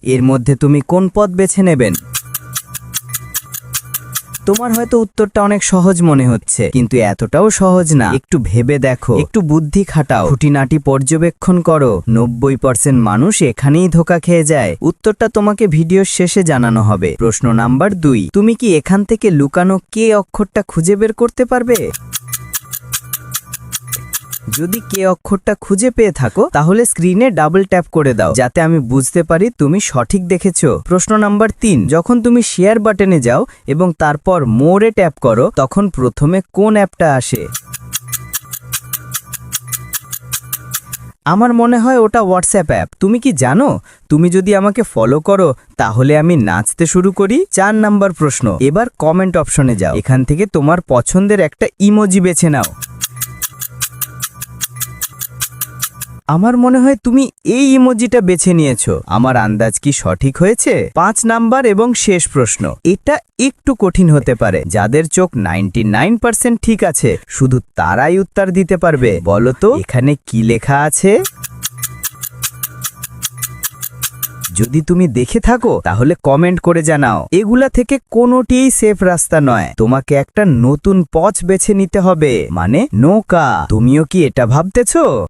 এর মধ্যে তুমি কোন পথ বেছে নেবেন? তোমার হয়তো উত্তরটা অনেক সহজ মনে হচ্ছে, কিন্তু এতটাও সহজ না। একটু ভেবে দেখো, একটু বুদ্ধি খাটাও, খুঁটিনাটি পর্যবেক্ষণ করো। 90% মানুষ এখানেই ধোঁকা খেয়ে যায়। উত্তরটা তোমাকে ভিডিওর শেষে জানানো হবে। প্রশ্ন নাম্বার 2, তুমি কি এখান থেকে লুকানো কে অক্ষরটা খুঁজে বের করতে পারবে? যদি কে অক্ষরটা খুঁজে পেয়ে থাকো তাহলে স্ক্রিনে ডাবল ট্যাপ করে দাও, যাতে আমি বুঝতে পারি তুমি সঠিক দেখেছো। প্রশ্ন নাম্বার 3, যখন তুমি শেয়ার বাটনে যাও এবং তারপর মোরে ট্যাপ করো, তখন প্রথমে কোন অ্যাপটা আসে? আমার মনে হয় ওটা হোয়াটসঅ্যাপ অ্যাপ। তুমি কি জানো? তুমি যদি আমাকে ফলো করো তাহলে আমি নাচতে শুরু করি। 4 নাম্বার প্রশ্ন, এবার কমেন্ট অপশনে যাও। এখান থেকে তোমার পছন্দের একটা ইমোজি বেছে নাও। আমার মনে হয় তুমি এই ইমোজিটা বেছে নিয়েছো। আমার আন্দাজ কি সঠিক হয়েছে? 5 নাম্বার এবং শেষ প্রশ্ন, এটা একটু কঠিন হতে পারে। যাদের চোখ 99% ঠিক আছে, শুধু তারাই উত্তর দিতে পারবে। বলো তো এখানে কি লেখা আছে? যদি তুমি দেখে থাকো তাহলে কমেন্ট করে জানাও। এগুলা থেকে কোনোটিই সেফ রাস্তা নয়। তোমাকে একটা নতুন পথ বেছে নিতে হবে, মানে নৌকা। তুমিও কি এটা ভাবতেছো?